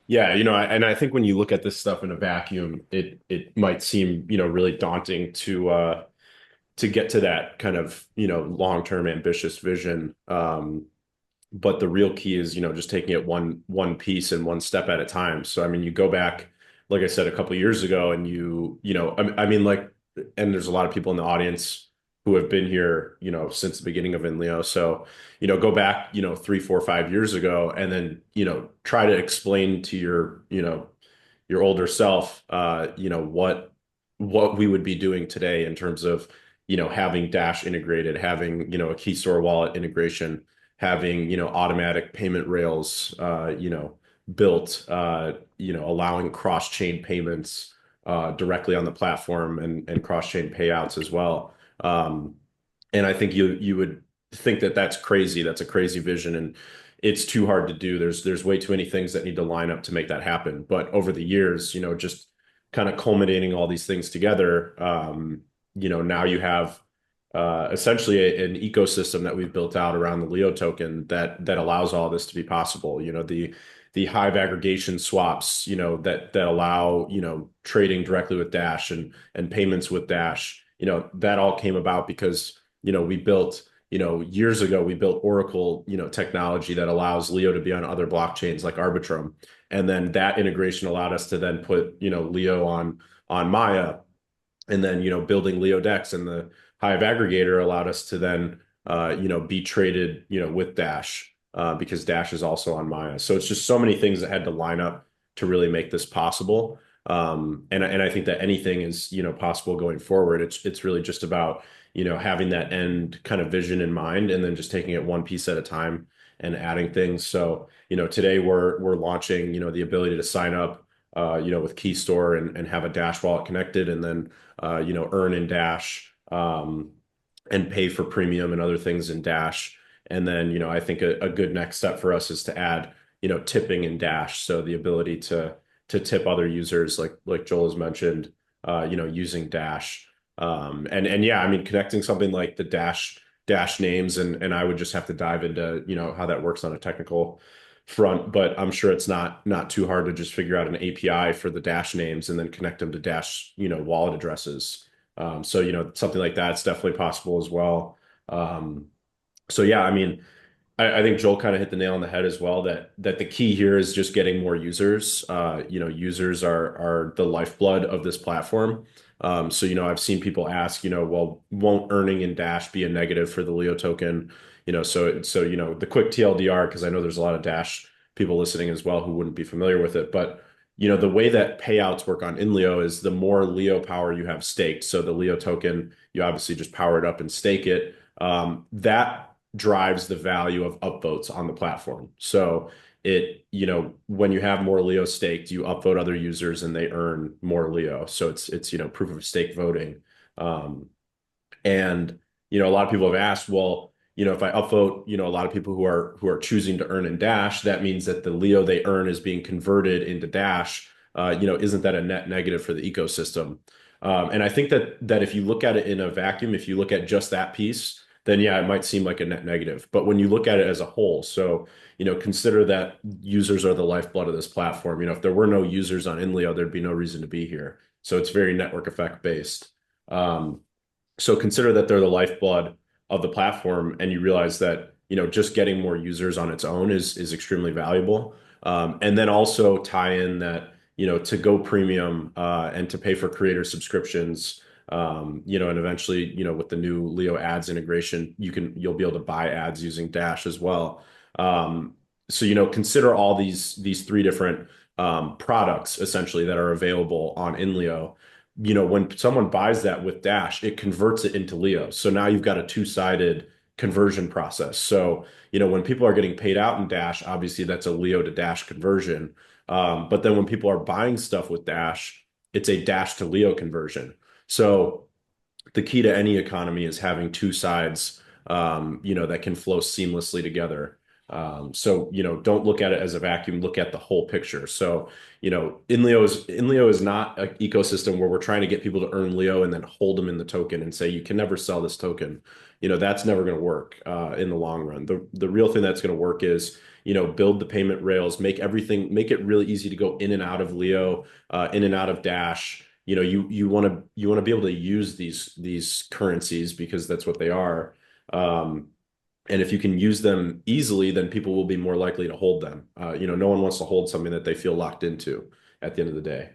Yeah, and I think when you look at this stuff in a vacuum, it might seem, really daunting to get to that kind of, long-term ambitious vision. But the real key is, just taking it one piece and one step at a time. So I mean, you go back, like I said, a couple of years ago, and I mean, like, and there's a lot of people in the audience who have been here, since the beginning of Inleo. So, go back, 3, 4, 5 years ago, and then, try to explain to your older self, what we would be doing today in terms of, having Dash integrated, having, a Keystore wallet integration, having, automatic payment rails, built, allowing cross-chain payments directly on the platform and cross-chain payouts as well. And I think you would think that that's crazy. That's a crazy vision, and it's too hard to do. There's way too many things that need to line up to make that happen. But over the years, just kind of culminating all these things together, now you have essentially an ecosystem that we've built out around the Leo token that allows all this to be possible. The Hive aggregation swaps, that allow, trading directly with Dash and payments with Dash, that all came about because, we built, years ago, we built Oracle, technology that allows Leo to be on other blockchains like Arbitrum. And then that integration allowed us to then put, Leo on Maya, and then, building Leo Dex and the Hive aggregator allowed us to then, be traded, with Dash, because Dash is also on Maya. So it's just so many things that had to line up to really make this possible. And I think that anything is, possible going forward. It's really just about, having that end kind of vision in mind and then just taking it one piece at a time and adding things. So, today we're launching, the ability to sign up, with Keystore and have a Dash wallet connected, and then, earn in Dash, and pay for premium and other things in Dash. And then, I think a good next step for us is to add, tipping in Dash. So the ability to tip other users, like Joel has mentioned, using Dash. And yeah, I mean, connecting something like the Dash names, and I would just have to dive into, how that works on a technical front, but I'm sure it's not too hard to just figure out an API for the Dash names and then connect them to Dash, wallet addresses. So, something like that's definitely possible as well. Um, so yeah, I mean, I think Joel kind of hit the nail on the head as well, that the key here is just getting more users. Users are the lifeblood of this platform. So, I've seen people ask, well, won't earning in Dash be a negative for the Leo token? So the quick TLDR, because I know there's a lot of Dash people listening as well who wouldn't be familiar with it, but the way that payouts work on Inleo is the more Leo power you have staked. So the Leo token, you obviously just power it up and stake it. That drives the value of upvotes on the platform. So when you have more Leo staked, you upvote other users and they earn more Leo. So it's proof of stake voting. Um, and a lot of people have asked, well, if I upvote, a lot of people who are choosing to earn in Dash, that means that the Leo they earn is being converted into Dash. Isn't that a net negative for the ecosystem? And I think that if you look at it in a vacuum, if you look at just that piece, then yeah, it might seem like a net negative. But when you look at it as a whole, so consider that users are the lifeblood of this platform. If there were no users on Inleo, there'd be no reason to be here. So it's very network effect based. Um, so consider that they're the lifeblood of the platform, and you realize that, just getting more users on its own is extremely valuable. And then also tie in that, to go premium, and to pay for creator subscriptions, and eventually, with the new Leo ads integration, you'll be able to buy ads using Dash as well. So, consider all these three different products essentially that are available on Inleo. When someone buys that with Dash, it converts it into Leo. So now you've got a two-sided conversion process. So, when people are getting paid out in Dash, obviously that's a Leo to Dash conversion. But then when people are buying stuff with Dash, it's a Dash to Leo conversion. So the key to any economy is having two sides, that can flow seamlessly together. So, don't look at it as a vacuum, look at the whole picture. So, Inleo is not an ecosystem where we're trying to get people to earn Leo and then hold them in the token and say you can never sell this token. That's never going to work in the long run. The real thing that's going to work is, build the payment rails, make it really easy to go in and out of Leo, in and out of Dash. You want to be able to use these currencies because that's what they are. Um, and if you can use them easily, then people will be more likely to hold them. No one wants to hold something that they feel locked into at the end of the day.